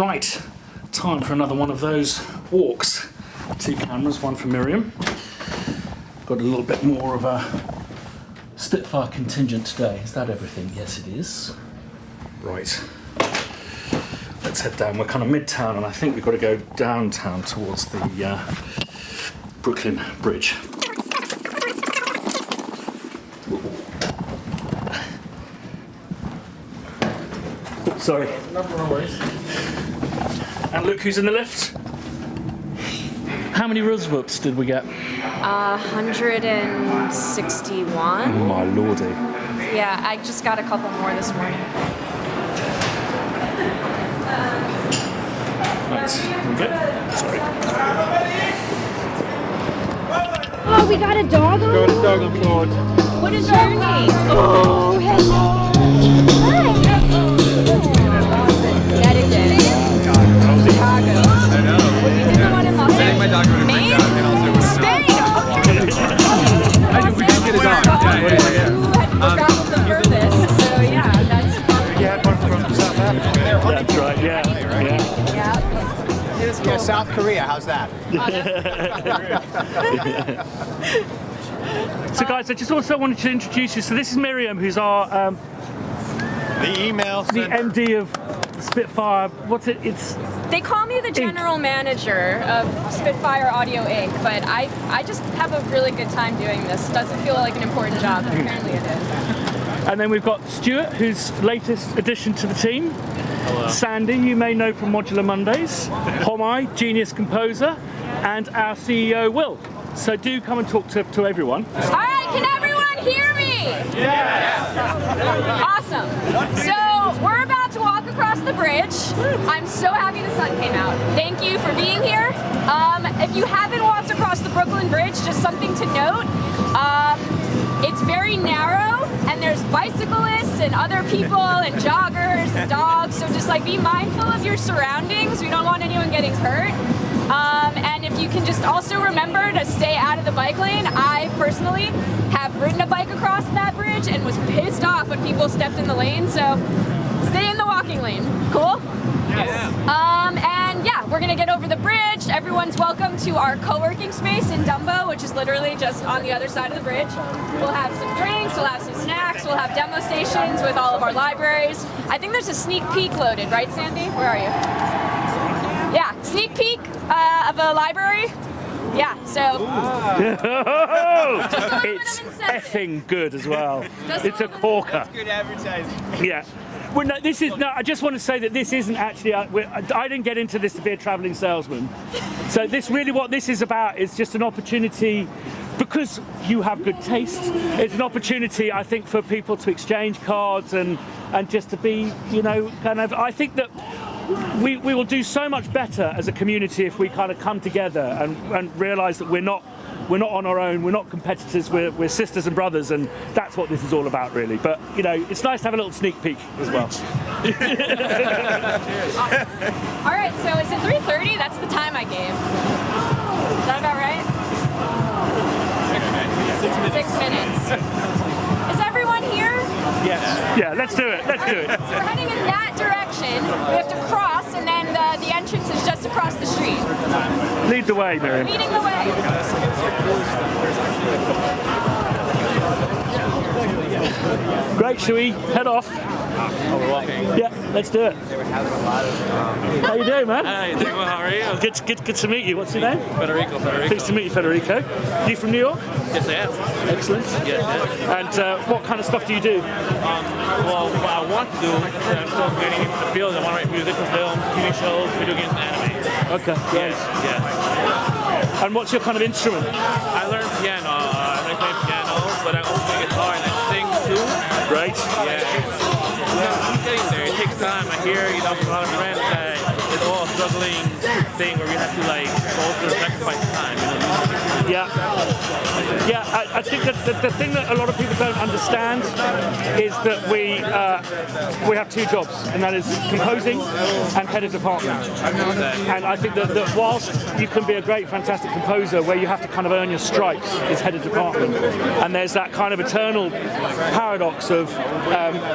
Right, time for another one of those walks. 2 cameras, one for Miriam. Got a little bit more of a Spitfire contingent today. Is that everything? Yes, it is. Right. Let's head down. We're kind of midtown, and I think we've got to go downtown towards the Brooklyn Bridge. Sorry. No worries. And look who's in the lift. How many Roosevelts did we get? 161. Oh my lordy. Yeah, I just got a couple more this morning. Right, we good? Sorry. Oh, we got a dog on? Got a dog on board. What is your name? Oh, hello. Hi. Connecticut. Chicago. I know. You did the one in Los I think my dog would have freaked out and also would Spain. we did get a dog. Yeah. Traveled the furthest, so yeah, that's. You had one from South Africa. That's right, yeah. Yeah, South Korea, how's that? So guys, I just also wanted to introduce you. So this is Miriam, who's our The email the MD of Spitfire. What's it? It's They call me the general manager of Spitfire Audio Inc., but I just have a really good time doing this. Doesn't feel like an important job, but apparently it is. And then we've got Stuart, who's latest addition to the team. Hello. Sandy, you may know from Modular Mondays. Homai, genius composer, and our CEO Will. So do come and talk to everyone. All right, can everyone hear me? Yeah. Awesome. So we're about to walk across the bridge. I'm so happy the sun came out. Thank you for being here. If you haven't walked across the Brooklyn Bridge, just something to note. It's very narrow, and there's bicyclists and other people and joggers and dogs. So just like be mindful of your surroundings. We don't want anyone getting hurt. And if you can just also remember to stay out of the bike lane. I personally have ridden a bike across that bridge and was pissed off when people stepped in the lane. So stay in the walking lane. Cool? Yeah. And yeah, we're gonna get over the bridge. Everyone's welcome to our co-working space in Dumbo, which is literally just on the other side of the bridge. We'll have some drinks, we'll have some snacks, we'll have demo stations with all of our libraries. I think there's a sneak peek loaded, right, Sandy? Where are you? Yeah, sneak peek of a library. Yeah, so. It's effing good as well. It's a corker. Good advertising. Yeah. Well, no, this is no. I just want to say that this isn't actually. I didn't get into this to be a travelling salesman. So this really, what this is about, is just an opportunity, because you have good taste. It's an opportunity, I think, for people to exchange cards and just to be, you know, kind of. I think that we will do so much better as a community if we kind of come together and realise that we're not on our own, we're not competitors, we're sisters and brothers, and that's what this is all about, really. But, you know, it's nice to have a little sneak peek as well. Awesome. All right, so is it 3:30? That's the time I gave. Is that about right? 6 minutes. Is everyone here? Yes. Yeah, let's do it. Let's do it. So we're heading in that direction. We have to cross, and then the entrance is just across the street. Lead the way, Miriam. Leading the way. Great, shall we head off? Oh, we're walking. Yeah, let's do it. How you doing, man? Hi, doing well. How are you? Good to meet you. What's your name? Federico. Pleased to meet you, Federico. You from New York? Yes, I am. Excellent. Yeah. And what kind of stuff do you do? Well, what I want to do, I'm still getting into the field. I want to write musical films, TV shows, video games, and anime. Okay, great. Yeah. And what's your kind of instrument? I learned piano. I learned playing piano, but I also play guitar and I sing too. Great. Yeah. I'm getting there. It takes time. I hear, from a lot of friends that it's all a struggling thing where we have to go through and sacrifice time. Yeah. I think that the thing that a lot of people don't understand is that we have 2 jobs, and that is composing and head of department. And I think that whilst you can be a great, fantastic composer, where you have to kind of earn your stripes is head of department. And there's that kind of eternal paradox of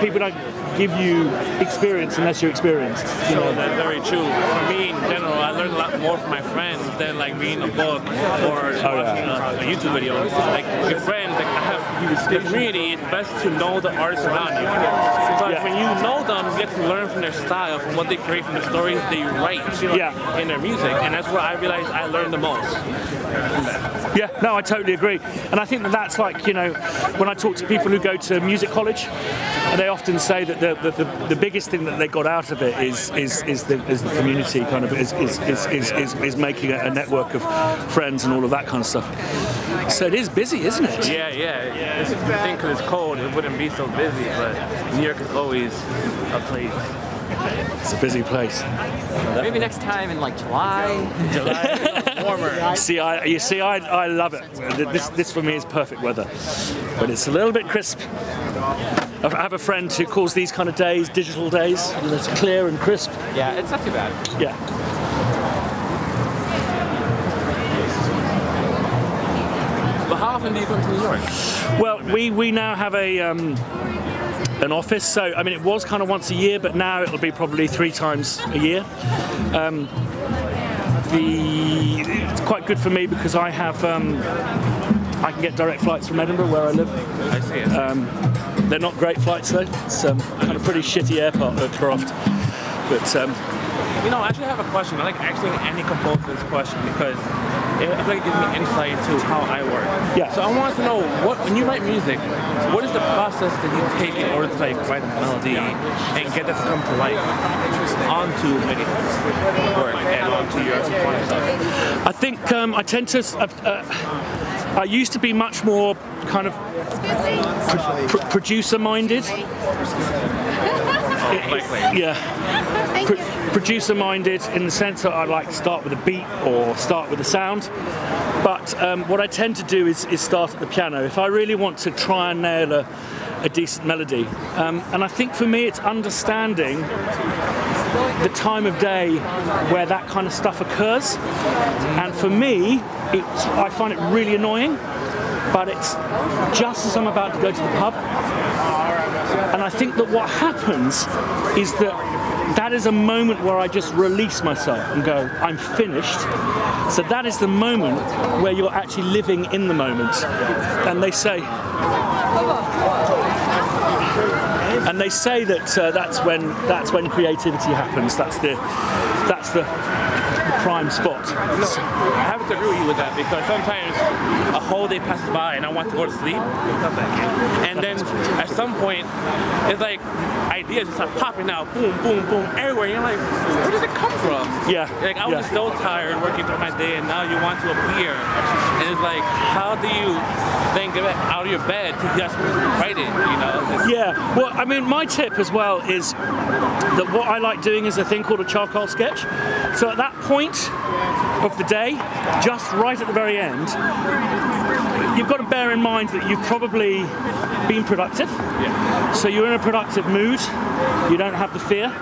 people don't give you experience unless you're experienced. You know? That's very true. For me, in general, I learned a lot more from my friends than like reading a book or watching a YouTube video. Like your friends, like I have the community. It's best to know the artists around you. Because when you know them, you get to learn from their style, from what they create, from the stories they write in their music, and that's where I realized I learned the most. Yeah, no, I totally agree. And I think that that's like, you know, when I talk to people who go to music college, and they often say that the biggest thing that they got out of it is the community kind of is making a network of friends and all of that kind of stuff. So it is busy, isn't it? Yeah. This is the thing, because it's cold, it wouldn't be so busy, but New York is always a place. It's a busy place. Maybe next time in like July. Warmer. I love it. This for me is perfect weather, but it's a little bit crisp. I have a friend who calls these kind of days digital days. And it's clear and crisp. Yeah, it's not too bad. Yeah. But how often do you come to New York? Well, we now have an office, so I mean it was kind of once a year, but now it'll be probably 3 times a year. It's quite good for me because I have I can get direct flights from Edinburgh where I live. I see it. They're not great flights though. It's kind of pretty shitty aircraft. But you know, I actually have a question. I like asking any composer this question because I feel like it gives me insight into how I work. Yeah. So I want to know, when you write music, what is the process that you take in order to like write a melody and get that to come to life onto any work and onto your symphonic stuff? I think I tend to. I used to be much more kind of producer-minded. Yeah. Producer-minded in the sense that I like to start with a beat or start with a sound. But what I tend to do is start at the piano. If I really want to try and nail a decent melody. And I think for me it's understanding the time of day where that kind of stuff occurs. And for me, I find it really annoying, but it's just as I'm about to go to the pub. And I think that what happens is that is a moment where I just release myself and go, I'm finished. So that is the moment where you're actually living in the moment. And they say that that's when creativity happens. That's the prime spot. I have to agree with you with that because sometimes a whole day passes by and I want to go to sleep. And then at some point, it's like ideas just start popping out, boom, boom, boom, everywhere. And you're like, where does it come from? Yeah. Like I was so tired working through my day, and now you want to appear. And it's like, how do you then get out of your bed to just write it? You know? Yeah. Well, I mean, my tip as well is that what I like doing is a thing called a charcoal sketch. So at that point of the day, just right at the very end, you've got to bear in mind that you've probably been productive. Yeah. So you're in a productive mood. You don't have the fear.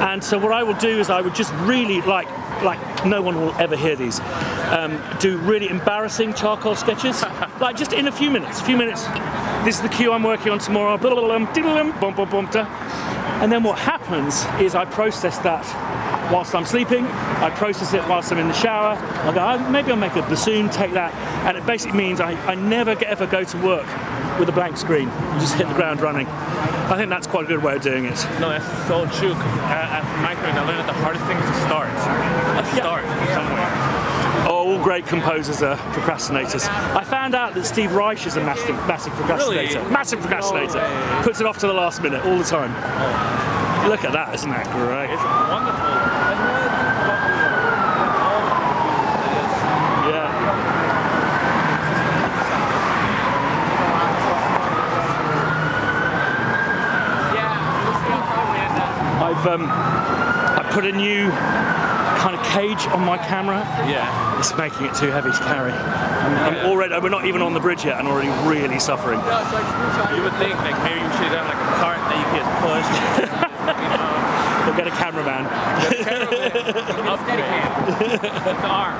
And so what I will do is I would just really like no one will ever hear these. Do really embarrassing charcoal sketches, like just in a few minutes. This is the cue I'm working on tomorrow. Blah, blah, blah, blah, blah, blah, blah. And then what happens is I process that whilst I'm sleeping. I process it whilst I'm in the shower. I go, maybe I'll make a bassoon, take that. And it basically means I never ever go to work with a blank screen. You just hit the ground running. I think that's quite a good way of doing it. No, that's so true. From my career, I learned that the hardest thing is to start. Start somewhere. All great composers are procrastinators. I found out that Steve Reich is a massive procrastinator. Really? Massive procrastinator. No way. Puts it off to the last minute all the time. Look at that, isn't that great? It's wonderful. Yeah. I put a new kind of cage on my camera. Yeah. It's making it too heavy to carry. I'm already, we're not even on the bridge yet and already really suffering. You would think like maybe you should have like a cart that you can just push. We'll get a cameraman. The arm.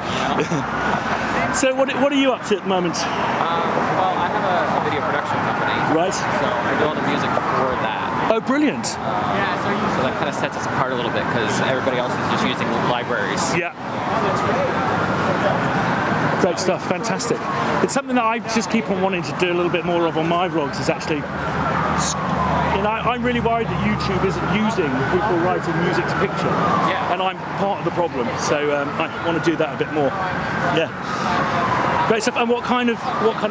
So what are you up to at the moment? Well, I have a video production company. Right. So I do all the music for that. Oh, brilliant. So that kind of sets us apart a little bit because everybody else is just using libraries. Yeah. Great stuff, fantastic. It's something that I just keep on wanting to do a little bit more of on my vlogs, is actually, I'm really worried that YouTube isn't using people writing music to picture. Yeah. And I'm part of the problem, so I want to do that a bit more. Yeah. Great stuff. And what kind of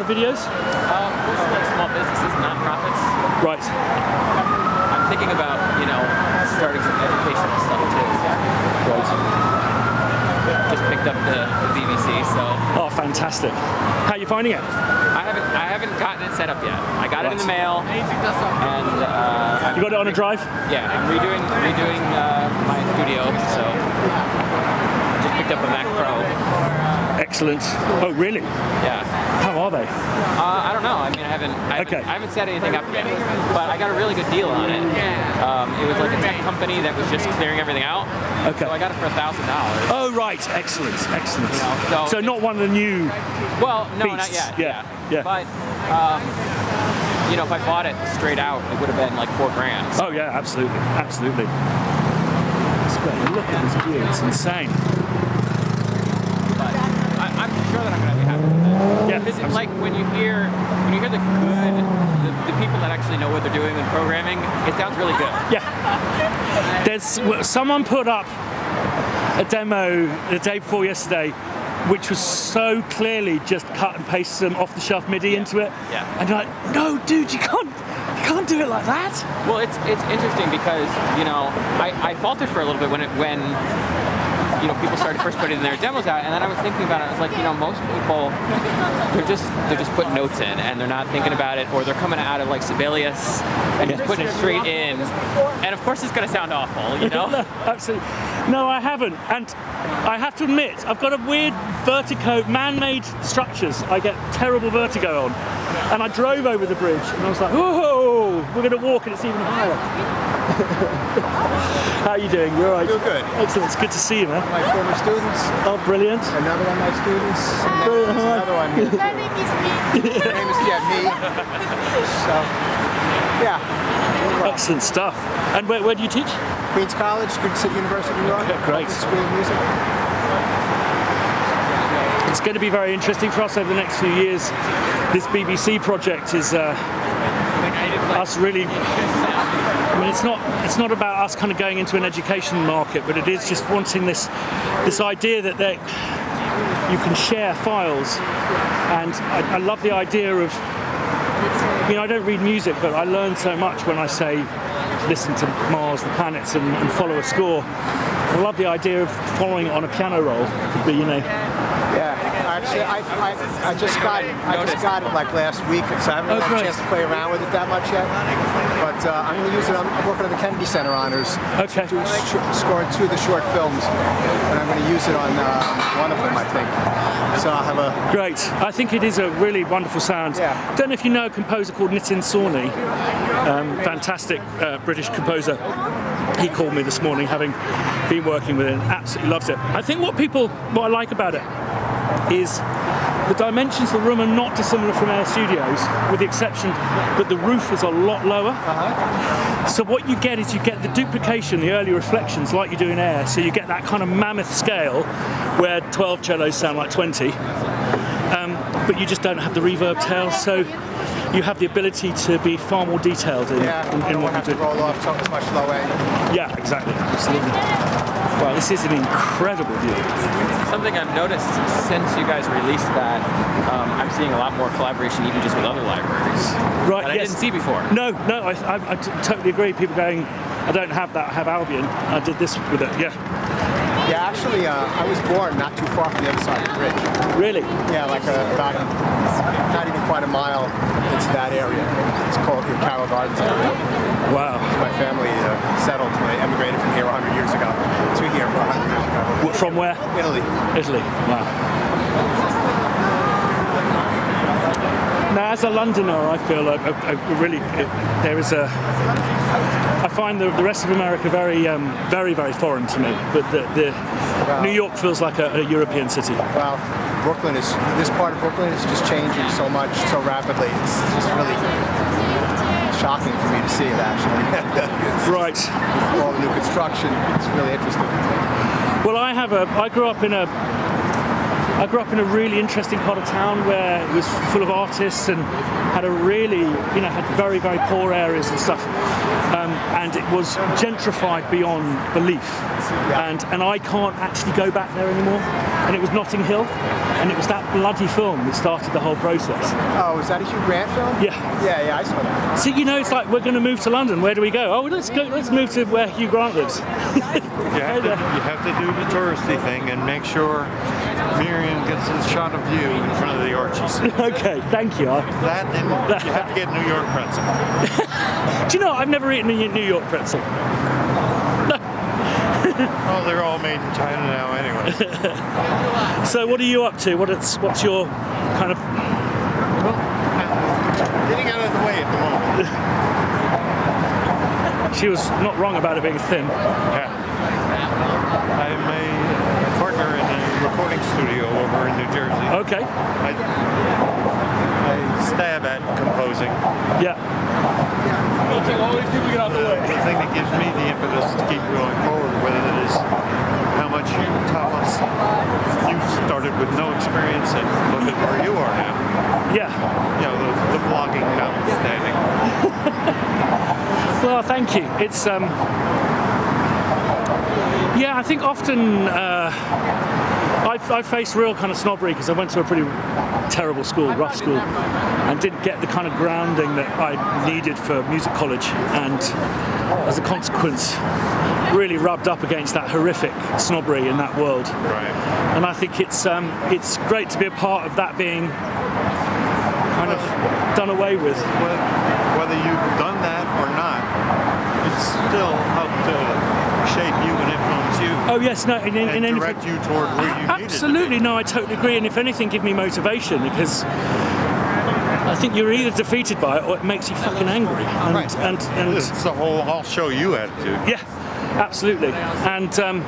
videos? Mostly like small businesses, non-profits. Right. I'm thinking about, starting some educational stuff too. Just picked up the BBC, so. Oh, fantastic. How are you finding it? I haven't gotten it set up yet. I got it in the mail, and You got it on a drive? yeah, I'm redoing my studio, so just picked up a Mac Pro. Excellent. Oh, really? Yeah. How are they? I don't know. I mean, I haven't set anything up yet, but I got a really good deal on it. It was like a tech company that was just clearing everything out. Okay. So I got it for $1,000. Oh, right. Excellent. Excellent. So So not one of the new. Well, no, not Beasts. yet. Yeah. But if I bought it straight out, it would have been like $4,000. Oh yeah, absolutely, absolutely. It's great. Look at this view. It's insane. But I'm sure that I'm going to be happy with it. Yeah. Because it's like when you hear the people that actually know what they're doing in programming, it sounds really good. Yeah. Someone put up a demo the day before yesterday, which was so clearly just cut and paste some off-the-shelf MIDI into it. Yeah. And you're like, no, dude, you can't do it like that. Well, it's interesting because I faltered for a little bit when people started first putting their demos out, and then I was thinking about it. I was like, most people they're just putting notes in, and they're not thinking about it, or they're coming out of like Sibelius and just putting it straight in. And of course, it's going to sound awful, No, absolutely. No, I haven't, and I have to admit, I've got a weird vertigo, man-made structures. I get terrible vertigo on, and I drove over the bridge, and I was like, whoa, we're going to walk, and it's even higher. How are you doing? You're all right? Doing good. Excellent. It's good to see you, man. My former students. Oh, brilliant. Another one of my students. And then there's another one here. My name is me. Her name is me. So, yeah. Excellent stuff. And where do you teach? Queens College, Queens City University of New York. Okay, great. School of Music. It's going to be very interesting for us over the next few years. This BBC project is us really. I mean, it's not about us kind of going into an education market, but it is just wanting this idea that you can share files, and I love the idea of. I don't read music, but I learn so much when I say listen to Mars, the planets, and follow a score. I love the idea of following it on a piano roll. It could be, Yeah. Actually, I just got it like last week, so I haven't had a chance to play around with it that much yet. But I'm going to use it. I'm working on the Kennedy Center honors. Okay. Scoring 2 of the short films, and I'm going to use it on one of them, I think. So I'll have a. Great. I think it is a really wonderful sound. Yeah. Don't know if you know a composer called Nitin Sawhney. Fantastic British composer. He called me this morning, having been working with it, and absolutely loves it. I think what I like about it is the dimensions of the room are not dissimilar from Air Studios, with the exception that the roof is a lot lower. So what you get is you get the duplication, the early reflections like you do in Air, so you get that kind of mammoth scale where 12 cellos sound like 20, but you just don't have the reverb tail, so you have the ability to be far more detailed in what you do. To roll off so much low end. Yeah, exactly, absolutely. Well, this is an incredible view. Something I've noticed since you guys released that, I'm seeing a lot more collaboration even just with other libraries. Right, that I didn't see before. No, I totally agree. People going, I don't have that, I have Albion. I did this with it, yeah. Yeah, actually, I was born not too far from the other side of the bridge. Really? Yeah, like about not even quite a mile into that area. It's called the Carroll Gardens area. Wow. My family settled when they emigrated from here 100 years ago to here for 100 years ago. From where? Italy. Italy. Wow. Now, as a Londoner, I feel I find the rest of America very, very foreign to me. But New York feels like a European city. Well, this part of Brooklyn is just changing so much, so rapidly. It's just really shocking for me to see it actually. Right. All the new construction, it's really interesting. Well, I grew up in a really interesting part of town where it was full of artists and had a really, had very, very poor areas and stuff. And it was gentrified beyond belief. And I can't actually go back there anymore. And it was Notting Hill. And it was that bloody film that started the whole process. Oh, is that a Hugh Grant film? Yeah. Yeah, I saw that. See, it's like we're going to move to London. Where do we go? Oh, let's move to where Hugh Grant lives. You have to do the touristy thing and make sure Miriam gets a shot of you in front of the Archies. Okay, thank you. That and you have to get New York pretzel. Do you know, I've never eaten a New York pretzel. Oh, they're all made in China now anyway. So what are you up to? What's your kind of... Getting out of the way at the moment. She was not wrong about it being thin. Yeah. I'm a partner in a recording studio over in New Jersey. Okay. I stab at composing. Yeah. The thing that gives me the impetus to keep going forward, whether it is how much you tell us you started with no experience and look at where you are now. Yeah. The vlogging notwithstanding. Well, thank you. It's yeah, I think often I faced real kind of snobbery because I went to a pretty terrible school, rough school, and didn't get the kind of grounding that I needed for music college, and as a consequence really rubbed up against that horrific snobbery in that world. Right. And I think it's great to be a part of that being kind of done away with. Whether you've done that or not, it's still helped to shape you and influence you. Oh yes, no, in anything, direct you toward where you needed absolutely, to be. No, I totally agree. And if anything, give me motivation, because I think you're either defeated by it or it makes you fucking angry. And, Right. and It's the whole "I'll show you" attitude. yeah, absolutely. And And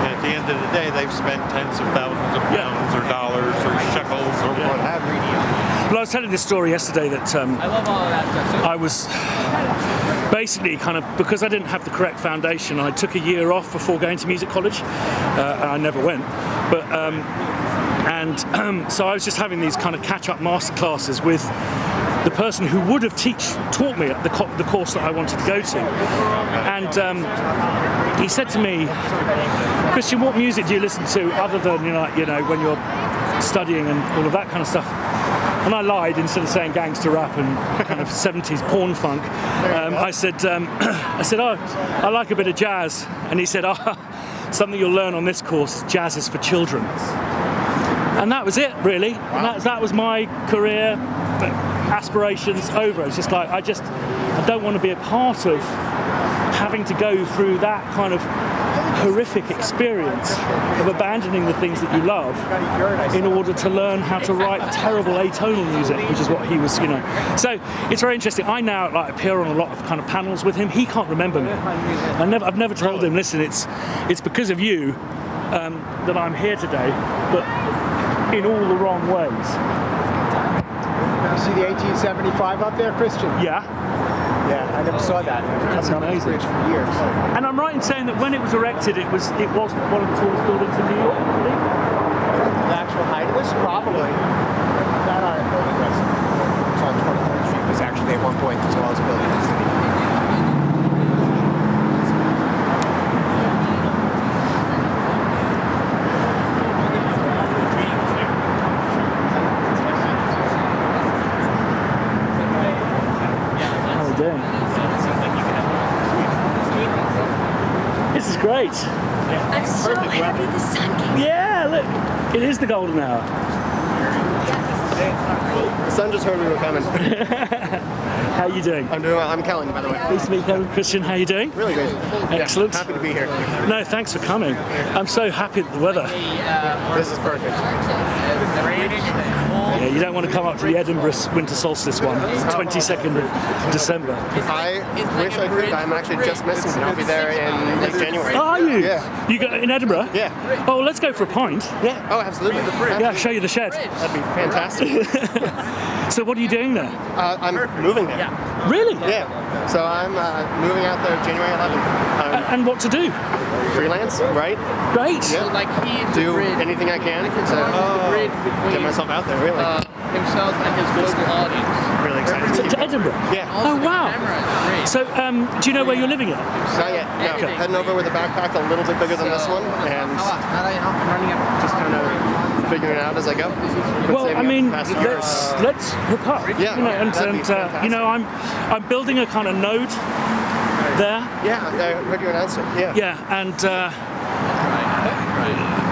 at the end of the day, they've spent tens of thousands of pounds or dollars or shekels or what have you. well, I was telling this story yesterday that I was basically kind of, because I didn't have the correct foundation, I took a year off before going to music college, and I never went. But so I was just having these kind of catch-up master classes with the person who would have taught me the course that I wanted to go to. And he said to me, "Christian, what music do you listen to other than when you're studying and all of that kind of stuff?" And I lied, instead of saying gangster rap and kind of 70s porn funk. I said, "Oh, I like a bit of jazz." And he said, "Oh, something you'll learn on this course, jazz is for children." And that was it, really. And that was my career aspirations over. It's just like, I don't want to be a part of having to go through that kind of horrific experience of abandoning the things that you love in order to learn how to write terrible atonal music, which is what he was, So it's very interesting. I now appear on a lot of kind of panels with him. He can't remember me. I've never told him, listen, it's because of you that I'm here today, but in all the wrong ways. You see the 1875 up there, Christian? Yeah. Yeah, I never saw that. That's amazing. Bridge for years. And I'm right in saying that when it was erected, it was one of the tallest buildings in New York, I believe. The actual height of this, probably. That iron building was on 23rd Street. Was actually at one point the tallest building in the city. This is great. I'm so happy the sun came. Yeah, look, it is the golden hour. The sun just heard we were coming. How are you doing? I'm doing well. I'm Kellen, by the way. Nice to meet you, Christian. How are you doing? Really good. Excellent. Yeah, happy to be here. No, thanks for coming. I'm so happy at the weather. This is perfect. Yeah, you don't want to come up to the Edinburgh winter solstice one, 22nd of December. I wish I could. I'm actually just missing it. I'll be there in late January. Oh, are you? Yeah. You go in Edinburgh? Yeah. Oh, well, let's go for a pint. Yeah. Oh, absolutely. Yeah, I'll show you the shed. That'd be fantastic. So what are you doing there? I'm moving there. Yeah. Really? Yeah. So I'm moving out there January 11th. And what to do? Freelance, right? Great. Yeah. So like he's the Do bridge, anything I can to the bridge get between myself out there, really. himself and his local audience. Really excited. To Edinburgh? Yeah. Oh, wow. Camera is great. So, do you know where you're living at? Not yet. No. Okay. Heading over with a backpack a little bit bigger than this one, and I'm running up. just kind of figuring it out as I go. Been Well, saving I up mean, the past year. let's hook up. Yeah, You know, and that'd be fantastic. you know, I'm building a kind of node there. Yeah, I heard you announce it. Yeah. Yeah, and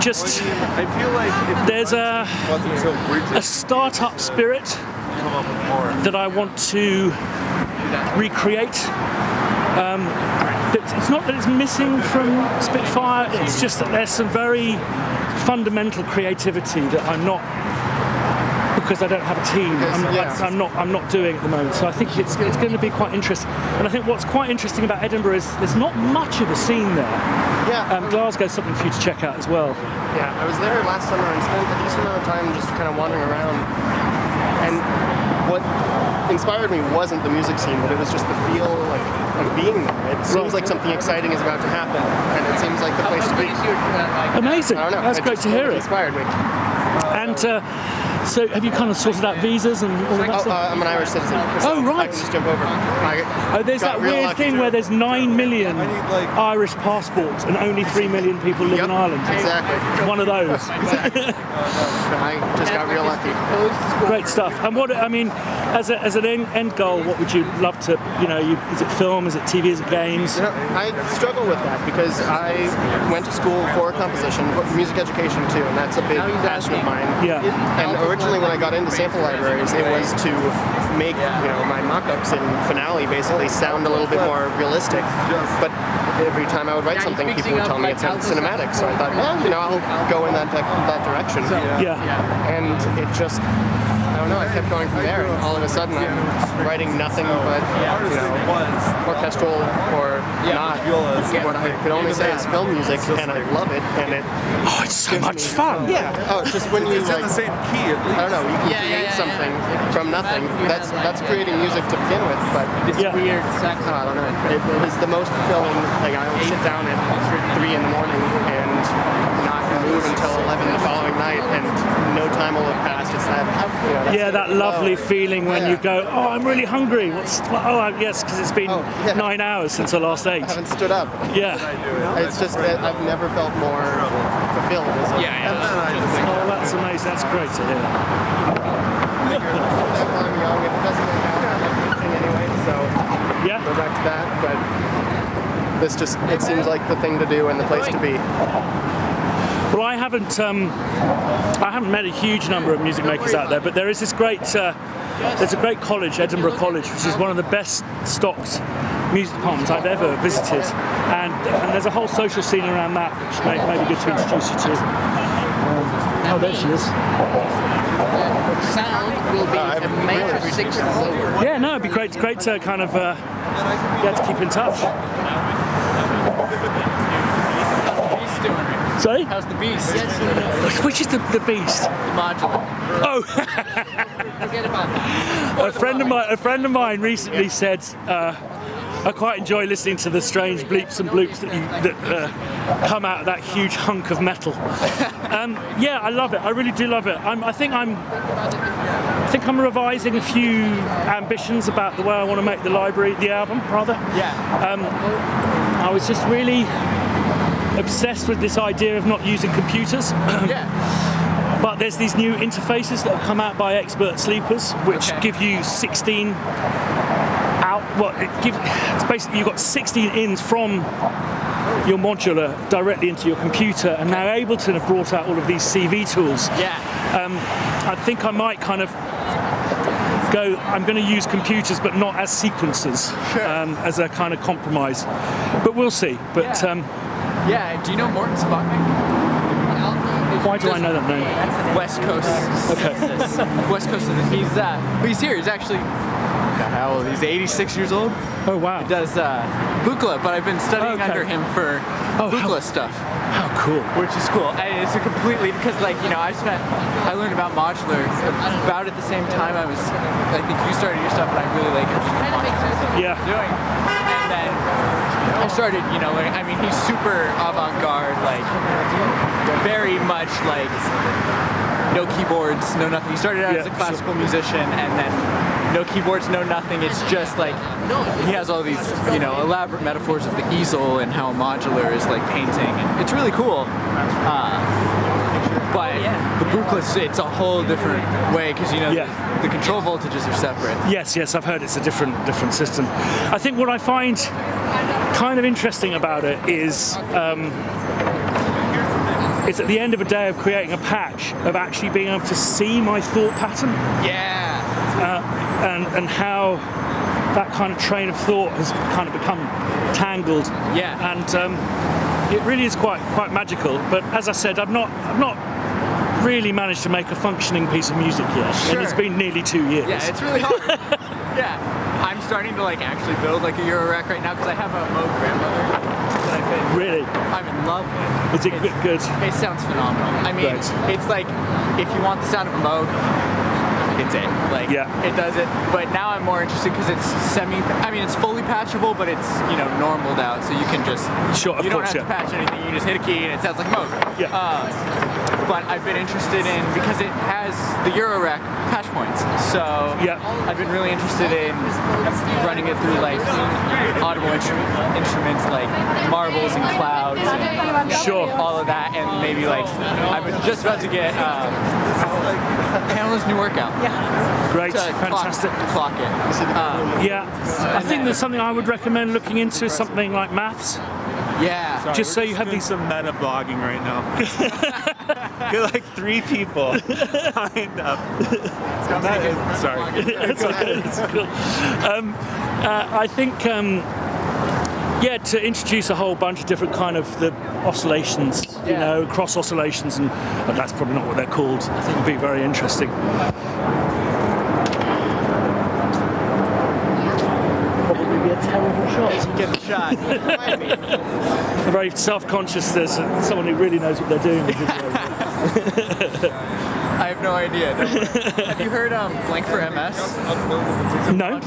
just I feel like there's a startup spirit that I want to recreate. It's not that it's missing from Spitfire, it's just that there's some very fundamental creativity that I'm not, because I don't have a team, I'm not doing at the moment. So I think it's going to be quite interesting. And I think what's quite interesting about Edinburgh is there's not much of a scene there. Yeah. Glasgow's something for you to check out as well. Yeah, I was there last summer and spent a decent amount of time just kind of wandering around. And what inspired me wasn't the music scene, but it was just the feel of being there. It seems like something exciting is about to happen, and it seems like the place to be. Amazing. I don't know. That's it great just to hear totally it. Inspired me. And so have you kind of sorted out visas and all that stuff? I'm an Irish citizen. Oh, right. I can just jump over. There's that weird thing where there's 9 million Irish passports and only 3 million people live in Ireland. Exactly. One of those. I just got real lucky. Great stuff. And what, I mean, as an end goal, what would you love to, is it film, is it TV, is it games? I struggle with that because I went to school for composition, music education too, and that's a big passion of mine. Yeah. And originally when I got into sample libraries, it was to make my mock-ups and finale basically sound a little bit more realistic. But every time I would write something, people would tell me it sounded cinematic. So I thought, I'll go in that direction. Yeah. And it just, I don't know, I kept going from there. And all of a sudden, I'm writing nothing but, orchestral or not. What I could only say is film music, and I love it. And it's so much fun. Yeah. Oh, just when you it's in the same key at least. I don't know. You can create something from nothing. That's creating music to begin with, but This weird sex. I don't know. It is the most fulfilling. Like I'll sit down at 3 in the morning and not move until 11 the following night, and no time will have passed. It's that. That lovely feeling when you go, oh, I'm really hungry. Yes, because it's been 9 hours since I last ate. I haven't stood up. Yeah. It's just I've never felt more fulfilled. Oh, that's amazing. That's great to hear. I'm young. It doesn't make anything anyway, so Yeah. go back to that. But this just it seems like the thing to do and the place to be. Well, I haven't met a huge number of music makers out there, but there is this great, there's a great college, Edinburgh College, which is one of the best stocked music departments I've ever visited, and there's a whole social scene around that, which may be good to introduce you to. Oh, there she is. Sound will be a major sixth floor. Yeah, no, it'd be great to kind of to keep in touch. Sorry? How's the beast? Which is the beast? The modular. Oh, Forget about it. a friend of mine recently said, I quite enjoy listening to the strange bleeps and bloops that come out of that huge hunk of metal. Yeah, I love it. I really do love it. I think I'm revising a few ambitions about the way I want to make the album, rather. Yeah. I was just really obsessed with this idea of not using computers. But there's these new interfaces that have come out by expert sleepers, which give you 16 out. Well, it's basically you've got 16 ins from your modular directly into your computer, and now Ableton have brought out all of these CV tools. I think I might kind of go, I'm going to use computers but not as sequencers, as a kind of compromise. But we'll see. But do you know Morton Spotnik? Why do I know that name? West Coast. Okay. West Coast. He's here. He's actually God, how old? He's 86 years old. Oh wow. He does Buchla, but I'm studying Okay. under him for Buchla stuff. How cool. Which is cool. And it's a completely, because like, you know, I learned about Modular about at the same time I think you started your stuff, and I really like interested in Modular Yeah. doing. And then I started, you know, like, I mean, he's super avant-garde, like, very much like, no keyboards, no nothing. He started out as a classical musician, and then no keyboards, no nothing. It's just like, he has all these, you know, elaborate metaphors of the easel and how modular is like painting. And it's really cool. But the Buchla, it's a whole different way, because, you know, the control voltages are separate. Yes, I've heard it's a different system. I think what I find kind of interesting about it is it's at the end of a day of creating a patch, of actually being able to see my thought pattern. Yeah. And how that kind of train of thought has kind of become tangled. Yeah. And it really is quite magical. But as I said, I've not really managed to make a functioning piece of music yet. Sure. And it's been nearly 2 years. Yeah, it's really hard. Yeah. I'm starting to like actually build like a Euro rack right now, because I have a Moog grandmother that I've been Really? I'm in love with. Is it good? It sounds phenomenal. I mean, it's like, if you want the sound of a Moog, it's it. Like, it does it. But now I'm more interested because it's it's fully patchable, but it's, you know, normaled out, so you can just, you don't have to patch anything, you just hit a key and it sounds like a Moog. Yeah. But I've been interested in, because it has the Eurorack patch points, so I've been really interested in running it through like audible instruments like marbles and clouds and all of that, and maybe like I'm just about to get Pamela's new workout. Great, fantastic. Clock it. I think there's something I would recommend looking into, something like maths. Yeah. Sorry, just so you have these some meta blogging right now. You're like 3 people lined up. Sorry. It's okay. It's cool. I think to introduce a whole bunch of different kind of the oscillations, you know, cross oscillations, and that's probably not what they're called. I think it'd be very interesting. Probably be a terrible shot. Get the shot. I'm very self-conscious. There's someone who really knows what they're doing. I have no idea. Have you heard Blank for MS? No.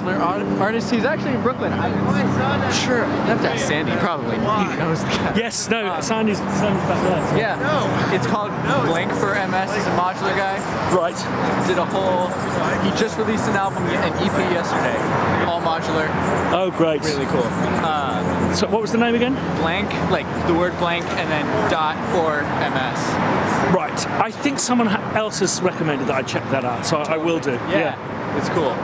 Artist. He's actually in Brooklyn. I'm sure. I have to ask Sandy. Probably. He knows the guy. Yes. No. Sandy's back there. Yeah. It's called Blank for MS. He's a modular guy. Right. Did a whole. He just released an album, an EP yesterday. All modular. Oh, great. Really cool. So what was the name again? Blank, like the word blank, and then dot for MS. Right. I think someone else has recommended that I check that out, so I will do. Yeah. It's cool.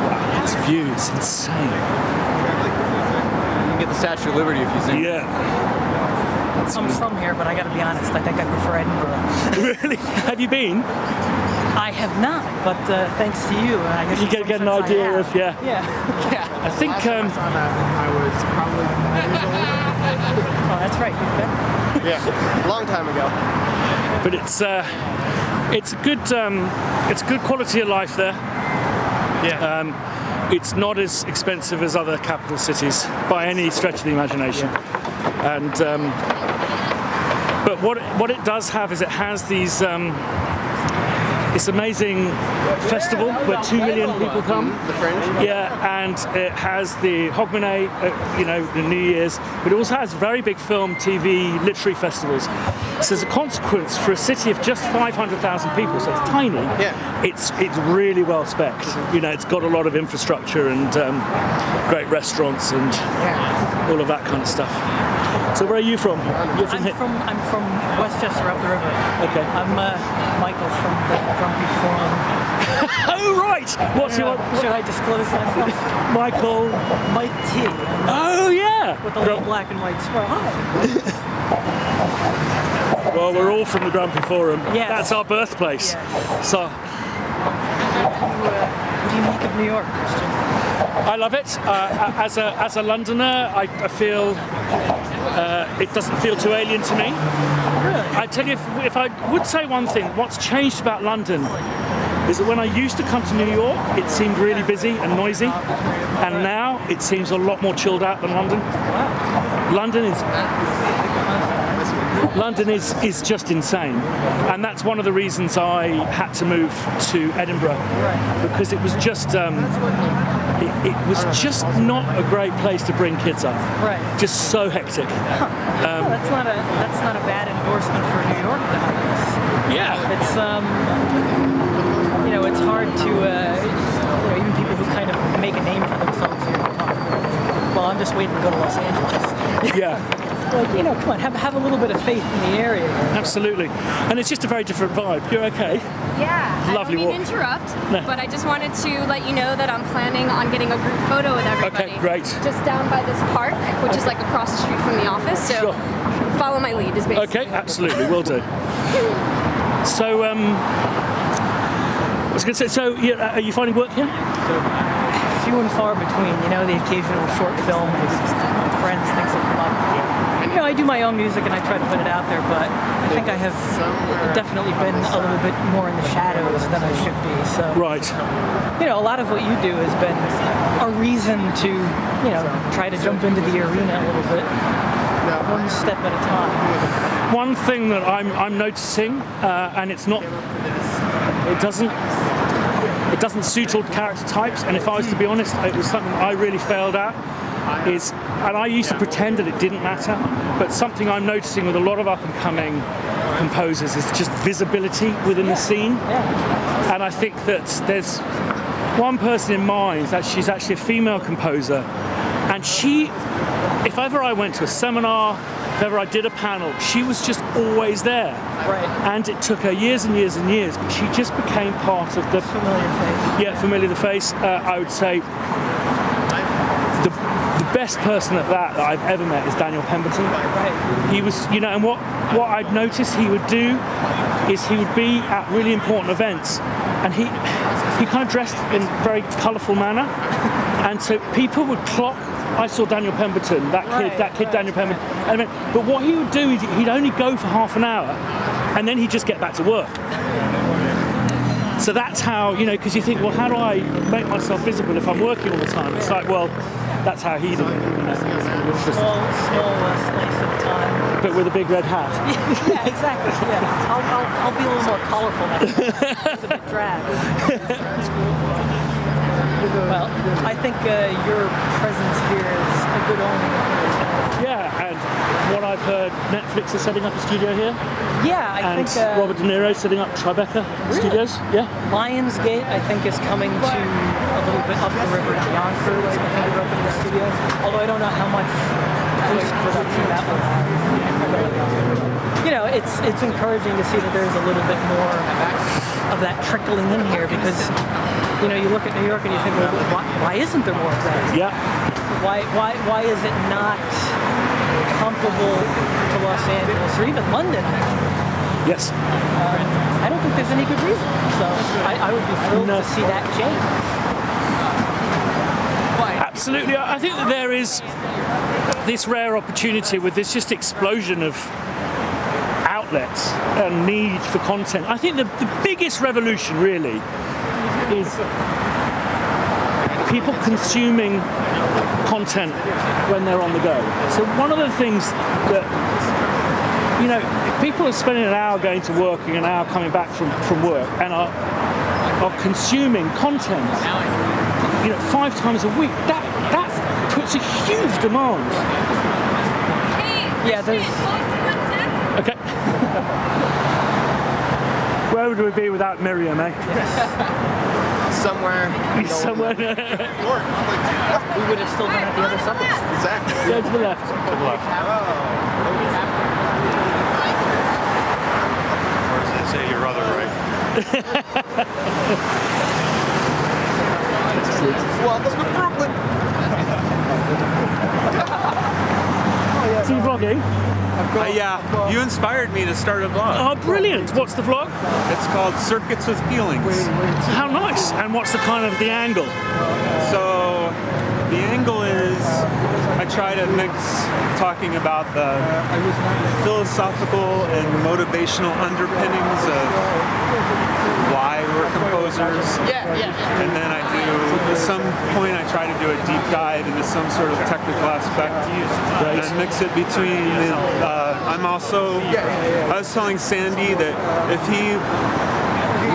Wow, this view is insane. You can get the Statue of Liberty if you think. Yeah. I'm from here, but I gotta be honest, I think I prefer Edinburgh. Really? Have you been? I have not, but thanks to you, I guess You get an idea of, Yeah. I think. I was probably 5 years old. Oh, that's right. Yeah, a long time ago. But it's a good quality of life there. Yeah. It's not as expensive as other capital cities by any stretch of the imagination. And but what it does have is it has these this amazing festival where 2 million people come. The Fringe? Yeah, and it has the Hogmanay, the New Year's, but it also has very big film, TV, literary festivals. So as a consequence, for a city of just 500,000 people, so it's tiny, it's really well spec'd. You know, it's got a lot of infrastructure and great restaurants and all of that kind of stuff. So where are you from? You're from I'm from Westchester, up the river. Okay. I'm Michael from the Grumpy Forum. Oh right! What's your? Should I disclose myself? Michael. Mike T. Oh yeah. With the little black and white swirl. Hi. Well, we're all from the Grumpy Forum. Yes. That's our birthplace. Yes. So. What do you make of New York, Christian? I love it. As a Londoner, I feel it doesn't feel too alien to me. Really? I tell you, if I would say one thing, what's changed about London is that when I used to come to New York, it seemed really busy and noisy, and now it seems a lot more chilled out than London. London is just insane, and that's one of the reasons I had to move to Edinburgh, because it was just it was just not a great place to bring kids up. Right. Just so hectic. Well, that's not a bad endorsement for New York, then, I guess. Yeah. It's it's hard to even people who kind of make a name for themselves here talk. Well, I'm just waiting to go to Los Angeles. Yeah. Like, come on, have a little bit of faith in the area. Absolutely. And it's just a very different vibe. You're okay? Yeah, Lovely I don't mean walk. to interrupt, No. but I just wanted to let you know that I'm planning on getting a group photo with everybody. Okay, great. Just down by this park, which is like across the street from the office, so Sure. follow my lead is basically. Okay, absolutely, will do. So, I was going to say, so are you finding work here? Few and far between, the occasional short film with friends, things that come up. I do my own music and I try to put it out there, but I think I have definitely been a little bit more in the shadows than I should be. So, Right. a lot of what you do has been a reason to, try to jump into the arena a little bit, one step at a time. One thing that I'm noticing, and it doesn't suit all character types, and if I was to be honest, it was something I really failed at, and I used to pretend that it didn't matter, but something I'm noticing with a lot of up-and-coming composers is just visibility within the scene. And I think that there's one person in mind that she's actually a female composer, and if ever I went to a seminar, if ever I did a panel, she was just always there. Right. And it took her years and years and years, but she just became part of the Familiar face. Yeah, familiar the face. I would say the best person at that I've ever met is Daniel Pemberton. Right. He was, and what I'd noticed he would do is he would be at really important events, and he kind of dressed in a very colourful manner, and so people would clock. I saw Daniel Pemberton, that kid Daniel Pemberton. But what he would do is he'd only go for half an hour, and then he'd just get back to work. So that's how, because you think, well, how do I make myself visible if I'm working all the time? It's like, well, that's how he did it. Small slice of time. But with a big red hat. Yeah, exactly. Yeah, I'll be a little more colorful next time. It's a bit drab. Well, I think your presence here is a good omen. Yeah, and what I've heard, Netflix is setting up a studio here. Yeah, I and think Robert De Niro setting up Tribeca Studios. Yeah. Lionsgate, I think, is coming to a little bit up the river to Yonkers. I think they're opening a studio. Although I don't know how much post-production that will have. It's encouraging to see that there's a little bit more of that trickling in here, because you look at New York and you think, well, why isn't there more of that? Yeah. Why is it not comparable to Los Angeles or even London? Yes. I don't think there's any good reason. So I would be thrilled to see that change. Absolutely. I think that there is this rare opportunity with this just explosion of outlets and need for content. I think the biggest revolution really is people consuming content when they're on the go. So one of the things that, if people are spending an hour going to work and an hour coming back from work and are consuming content, 5 times a week, that puts a huge demand. Hey, Yeah, there's- Okay. Where would we be without Miriam, eh? Somewhere. Somewhere. we would have still been at the other suburbs. Exactly. Go to the left. To the left. Or as they say, your other right. Welcome to Brooklyn. So you vlogging? Yeah, you inspired me to start a vlog. Oh, brilliant. What's the vlog? It's called Circuits with Feelings. How nice. And what's the angle? So the angle is, I I try to mix talking about the philosophical and motivational underpinnings of why we're composers. And then I do, at some point I try to do a deep dive into some sort of technical aspect. And I mix it between, I was telling Sandy that if he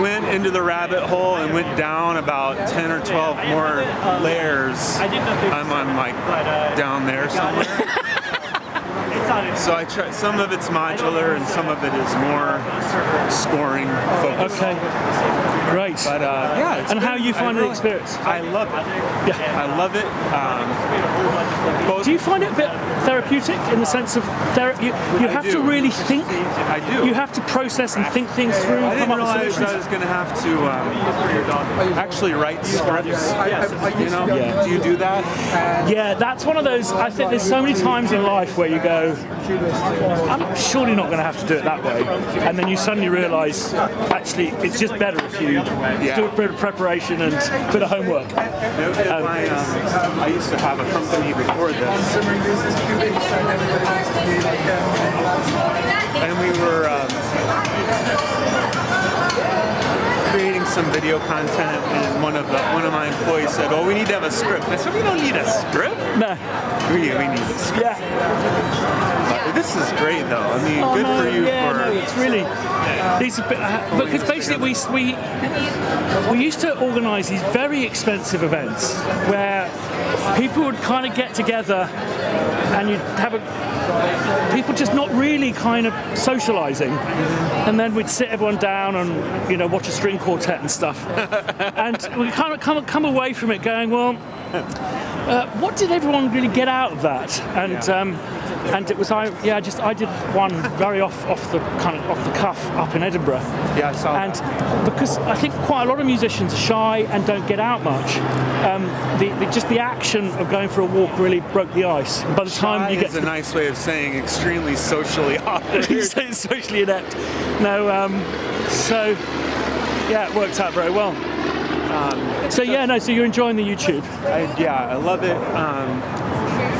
went into the rabbit hole and went down about 10 or 12 more layers, I'm like down there somewhere. So I try. Some of it's modular, and some of it is more scoring focused. Okay, great. But yeah, and how you find the experience? I love it. Yeah, I love it. Do you find it a bit therapeutic in the sense of you have to really think? I do. You have to process and think things through. I didn't come up with realize solutions. I was going to have to actually write scripts. You know? Yeah. Do you do that? Yeah, that's one of those. I think there's so many times in life where you go, I'm surely not going to have to do it that way, and then you suddenly realise actually it's just better if you do a bit of preparation and a bit of homework. I used to have a company before this, and we were creating some video content, and one of my employees said, "Well, we need to have a script." I said, "We don't need a script. No, we need a script." Yeah. But this is great, though. I mean, good for you. It's really. These are, because basically we used to organise these very expensive events where people would kind of get together and you'd have people just not really kind of socialising, and then we'd sit everyone down and watch a string quartet and stuff, and we kind of come away from it going, well, what did everyone really get out of that? And it was I did one very off the cuff up in Edinburgh. Yeah, I saw and that. Because I think quite a lot of musicians are shy and don't get out much. The action of going for a walk really broke the ice. And by the time you get is a nice way of saying extremely socially awkward. Socially inept. No, so yeah, it worked out very well. So you're enjoying the YouTube. I love it.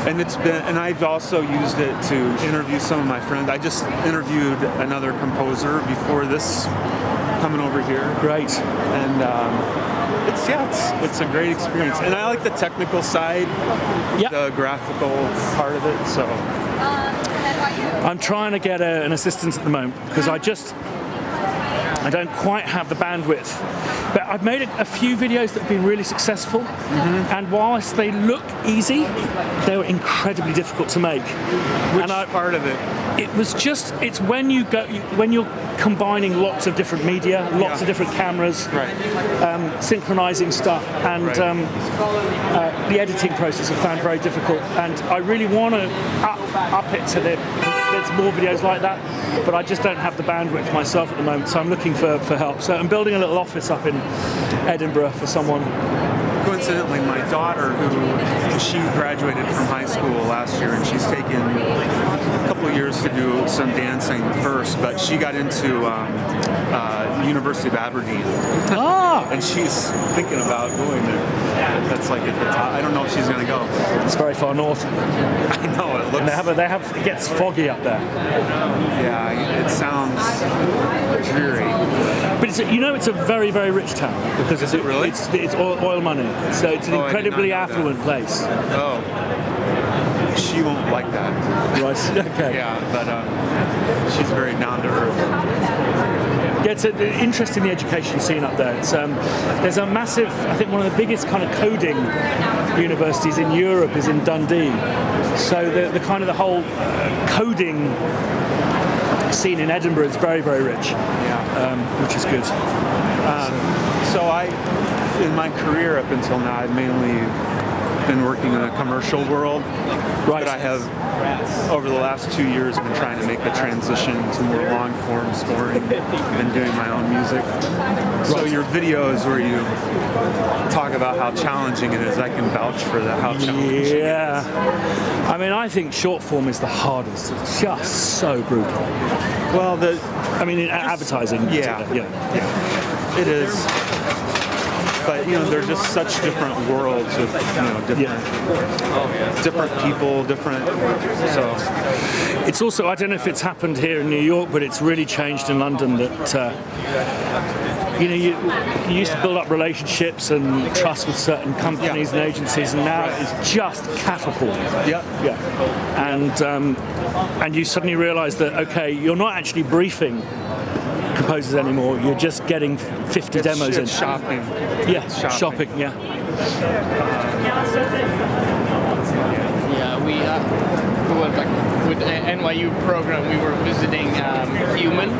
And I've also used it to interview some of my friends. I just interviewed another composer before this, coming over here. Great. And it's a great experience. And I like the technical side, the graphical part of it. So I'm trying to get an assistant at the moment because I don't quite have the bandwidth. But I've made a few videos that have been really successful, and whilst they look easy, they were incredibly difficult to make. Which part of it? It's when you're combining lots of different media, lots of different cameras, synchronizing stuff, and the editing process I found very difficult. And I really want to up it to there's more videos like that, but I just don't have the bandwidth myself at the moment, so I'm looking for help. So I'm building a little office up in Edinburgh for someone. Coincidentally, my daughter, she graduated from high school last year, and she's taken a couple of years to do some dancing first, but she got into University of Aberdeen. And she's thinking about going there. That's like at the top. I don't know if she's going to go. It's very far north. I know, it looks... It gets foggy up there. Yeah, it sounds dreary. But it's a very, very rich town because Is it really? It's oil money, so it's an incredibly affluent place. Oh, she won't like that. Right. Okay. Yeah, but she's very down to earth. Yeah, it's interesting, the education scene up there. There's a massive, I think one of the biggest kind of coding universities in Europe is in Dundee. So the kind of the whole coding scene in Edinburgh is very, very rich, which is good. In my career up until now, I've mainly been working in the commercial world. Right. But I have, over the last 2 years, been trying to make a transition to more long-form scoring and doing my own music. So your videos where you talk about how challenging it is, I can vouch for that, how challenging it is. Yeah. I mean, I think short form is the hardest. It's just so brutal. Well, in advertising. Yeah. It is. but you know, they're just such different worlds with different people, different. So it's also, I don't know if it's happened here in New York, but it's really changed in London that. You know, you used to build up relationships and trust with certain companies and agencies, and now it's just catapult. Yeah. And you suddenly realise that you're not actually briefing composers anymore. You're just getting 50 demos in. Shopping. Yeah, shopping. Yeah. Yeah, we went back with the NYU program. We were visiting Human,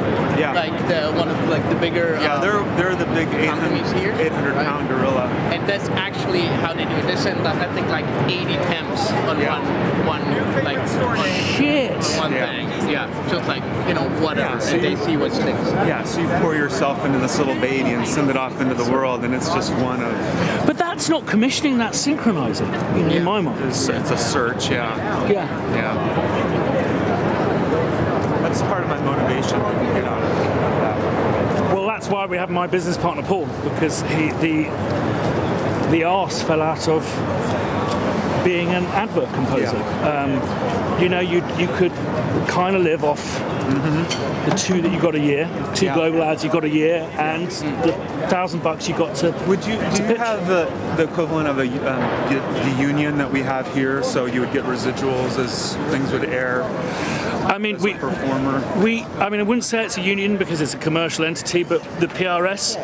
like one of the bigger. They're the big 800-pound gorilla. And that's actually how they do it. They send I think like 80 temps on one thing. Yeah, just like whatever, and they see what sticks. Yeah, so you pour yourself into this little baby and send it off into the world, and it's just one of. But that's not commissioning. That's synchronizing. In my mind, it's a search. Yeah. That's part of my motivation to get out of that. Well, that's why we have my business partner Paul, because the arse fell out of being an advert composer. You could kind of live off the two that you got a year, two global ads you got a year, and the $1,000 you got to. Do you have the equivalent of the union that we have here? So you would get residuals as things would air. I mean, I wouldn't say it's a union because it's a commercial entity, but the PRS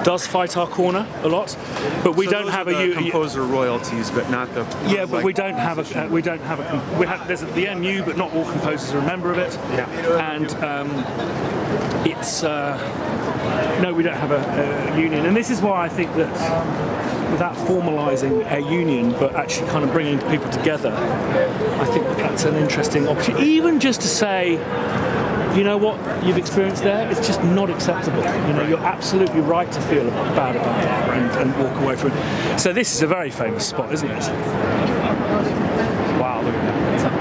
does fight our corner a lot. But we don't have a composer royalties, but not the. Yeah, but we don't have a. There's the MU, but not all composers are a member of it. Yeah. And it's no, we don't have a union, and this is why I think that. Without formalising a union, but actually kind of bringing people together, I think that's an interesting opportunity. Even just to say, you know what you've experienced there, it's just not acceptable. You're absolutely right to feel bad about it and walk away from it. So this is a very famous spot, isn't it? Wow, look at that.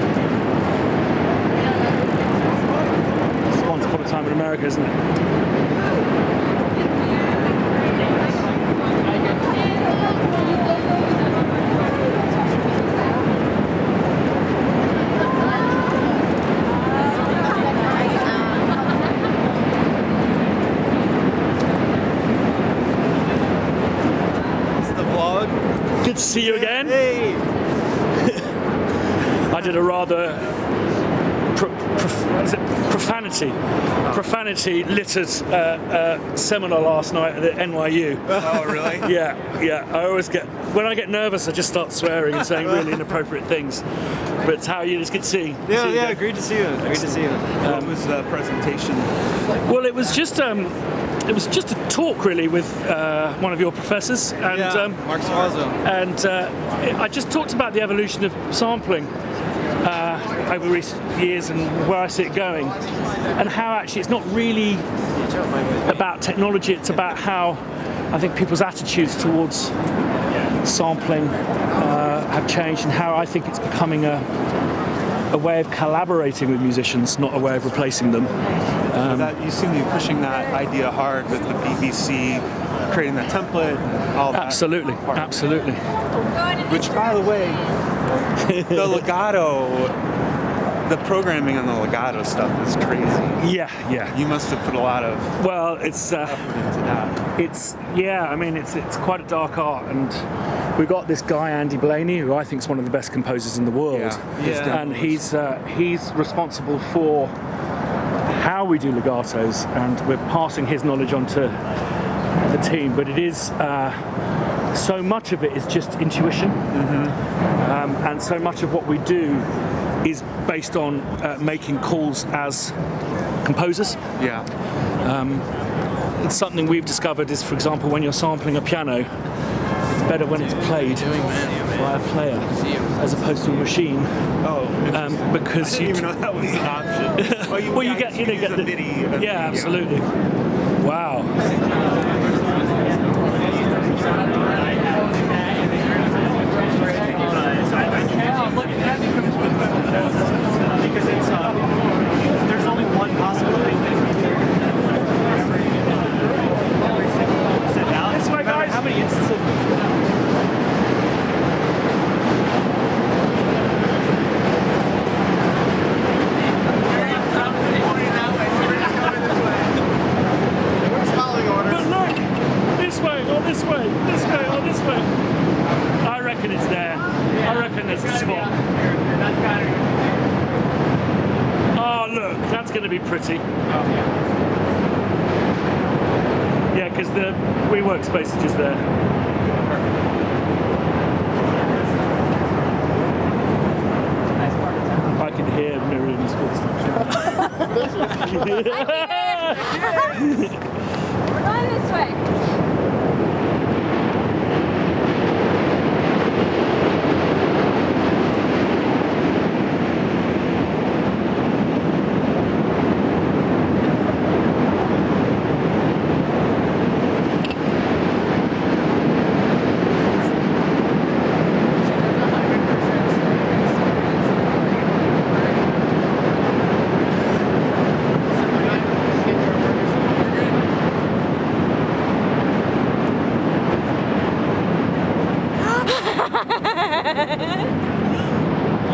It's once upon a time in America, isn't it? Good to see you again. Hey. I did a rather profanity littered seminar last night at the NYU. Oh, really? Yeah. I always when I get nervous, I just start swearing and saying really inappropriate things. But how are you? It's good to see you. Yeah, great to see you. What was the presentation? Well, it was just a talk really with one of your professors, and Mark Swazo. And I just talked about the evolution of sampling over recent years and where I see it going, and how actually it's not really about technology, it's about how I think people's attitudes towards sampling have changed, and how I think it's becoming a way of collaborating with musicians, not a way of replacing them. You seem to be pushing that idea hard with the BBC, creating that template, all that. Absolutely. Which, by the way, the legato, the programming on the legato stuff is crazy. Yeah. You must have put a lot of effort into that. It's quite a dark art, and we got this guy Andy Blaney, who I think is one of the best composers in the world, and he's responsible for how we do legatos, and we're passing his knowledge on to the team. But it is so much of it is just intuition, and so much of what we do is based on making calls as composers. Yeah. It's something we've discovered is, for example, when you're sampling a piano, it's better when it's played by a player as opposed to a machine. Oh, because I didn't even know that was an option. Well, you get the MIDI. Yeah, absolutely. Wow. Because it's there's only one possible thing that you can do. How many instances pretty. Yeah, because the WeWork space is just there. I can hear Miriam's footsteps. We're going this way.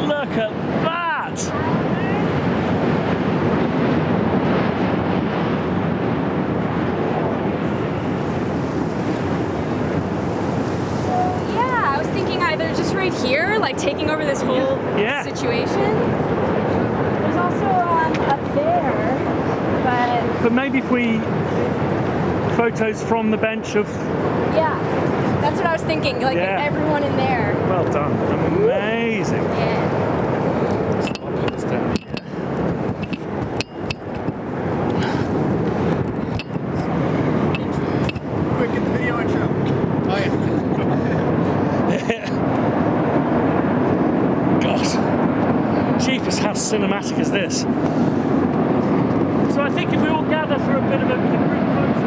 Look at that! Yeah, I was thinking either just right here, like taking over this whole situation. There's also up there, but maybe if we photos from the bench of. Yeah, that's what I was thinking. Like everyone in there. Well done, amazing. Yeah. I'll put this down here. Quick, get the video intro. Oh yeah. Gosh, Jeepers, how cinematic is this? So I think if we all gather for a bit of a group photo.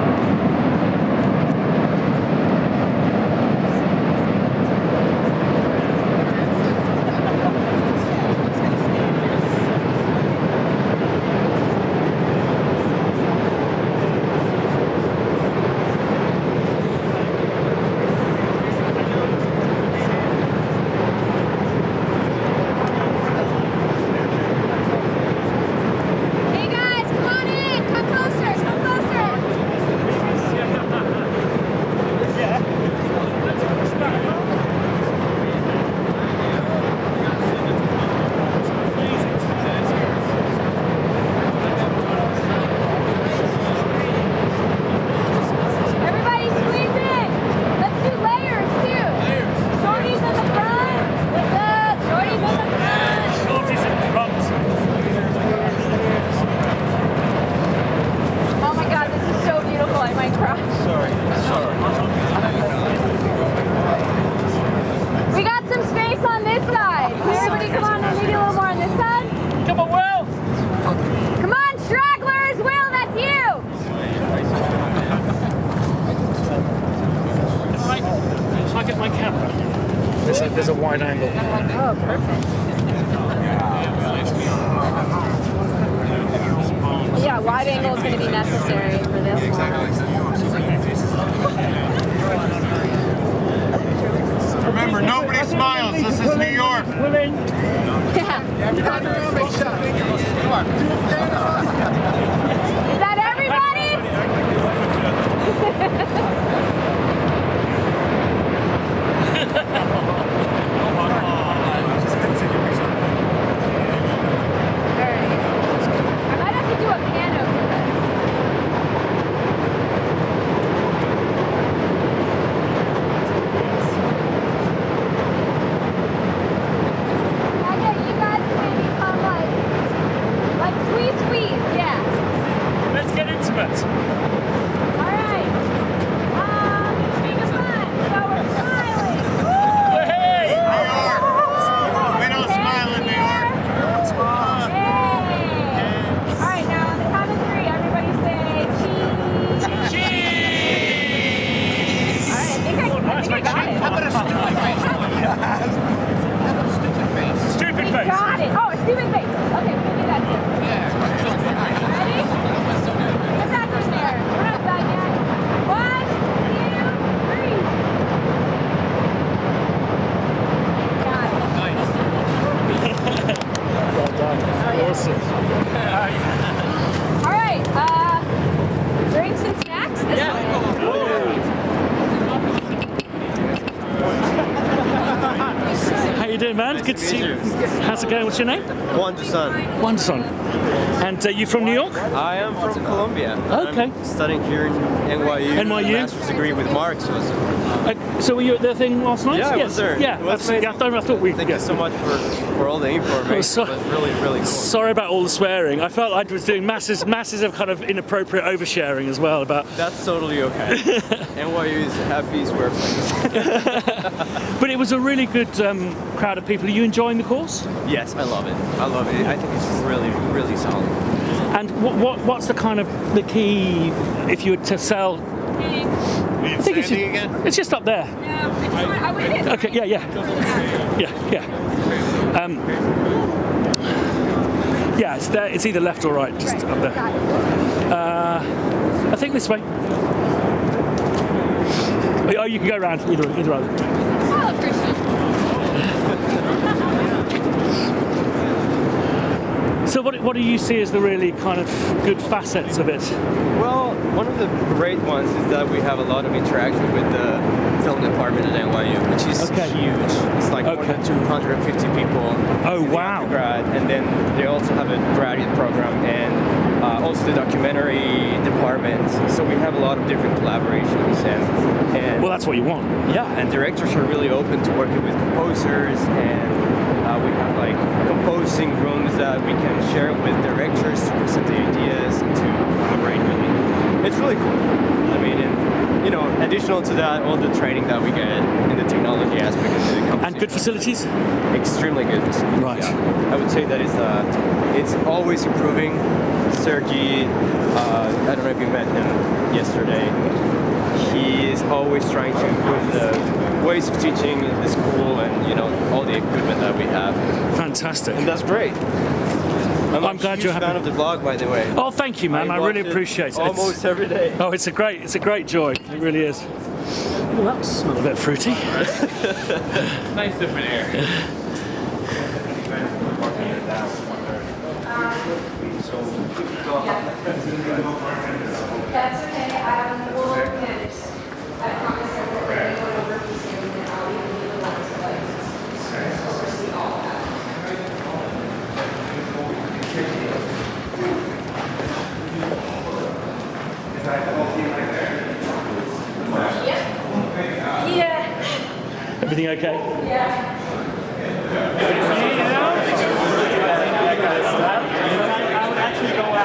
There's a wide angle. Oh, perfect. Yeah, wide angle is going to be necessary for this one. Remember, nobody smiles. This is New York. Is that everybody? Squeeze. good to see you. How's it going? What's your name? Wanderson. And you from New York? I am from Colombia. Okay. I'm studying here in NYU. Master's degree with Marxism. So were you at the thing last night? Yeah, yes. I was there. Yeah, absolutely. I thought we. Thank you so much for all the information. It was really, really cool. Sorry about all the swearing. I felt I was doing masses of kind of inappropriate oversharing as well. That's totally okay. NYU is a happy swear place. But it was a really good crowd of people. Are you enjoying the course? Yes, I love it. I think it's really, really solid. And what's the kind of the key if you were to sell? I think it's just up there. Okay, yeah. Yeah, it's there. It's either left or right, just up there. I think this way. Oh, you can go around either other. So what do you see as the really kind of good facets of it? Well, one of the great ones is that we have a lot of interaction with the film department at NYU, which is huge. It's like more than 250 people. Oh, wow. Undergrad, and then they also have a graduate program and also the documentary department. So we have a lot of different collaborations and well, that's what you want. Yeah, and directors are really open to working with composers, and we have like composing rooms that we can share with directors to present the ideas and to collaborate with. It's really cool. I mean, and, additional to that, all the training that we get in the technology aspect of the company. And good facilities? Extremely good facilities. Right. Yeah. I would say that it's always improving. Sergey, I don't know if you met him yesterday. He is always trying to improve the ways of teaching in the school and all the equipment that we have. Fantastic. And that's great. I'm glad you're happy. fan of the blog, by the way. Oh, thank you, man. I really appreciate it. Almost every day. Oh, it's a great joy. It really is. Well, that smells a bit fruity. Nice different air. That's okay. We'll manage. I promise everybody will over these and then I'll even be the one to oversee all of that. Yeah. Everything okay? Yeah. I would actually go out.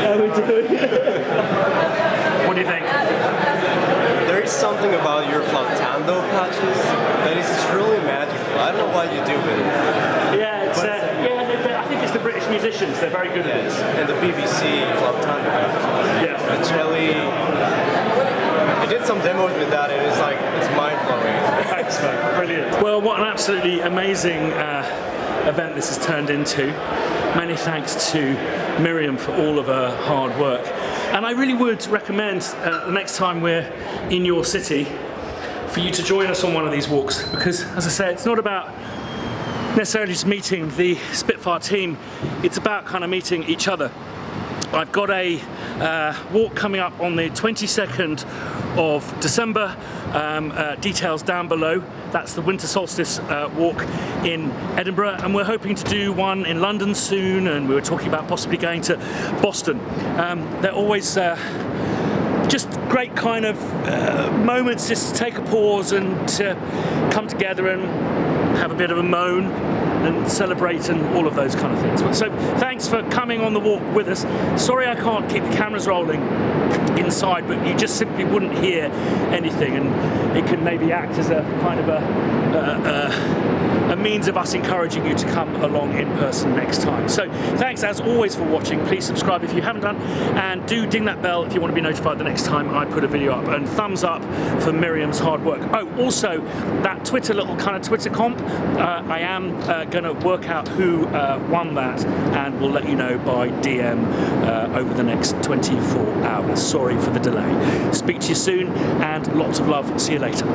How are we doing? What do you think? There is something about your flautando patches that is truly magical. I don't know what you do with it. Yeah, I think it's the British musicians. They're very good at this. And the BBC flautando patches. Yeah. The jelly. I did some demos with that, and it's mind-blowing. Thanks, man. Brilliant. Well, what an absolutely amazing event this has turned into. Many thanks to Miriam for all of her hard work. And I really would recommend the next time we're in your city for you to join us on one of these walks, because, as I say, it's not about necessarily just meeting the Spitfire team, it's about kind of meeting each other. I've got a walk coming up on the 22nd of December, details down below. That's the winter solstice walk in Edinburgh, and we're hoping to do one in London soon, and we were talking about possibly going to Boston. They're always just great kind of moments just to take a pause and to come together and have a bit of a moan and celebrate and all of those kind of things. So thanks for coming on the walk with us. Sorry I can't keep the cameras rolling inside, but you just simply wouldn't hear anything, and it can maybe act as a kind of a means of us encouraging you to come along in person next time. So thanks as always for watching. Please subscribe if you haven't done, and do ding that bell if you want to be notified the next time I put a video up, and thumbs up for Miriam's hard work. Oh, also that little kind of Twitter comp, I am going to work out who won that, and we'll let you know by DM over the next 24 hours. Sorry for the delay. Speak to you soon, and lots of love. See you later.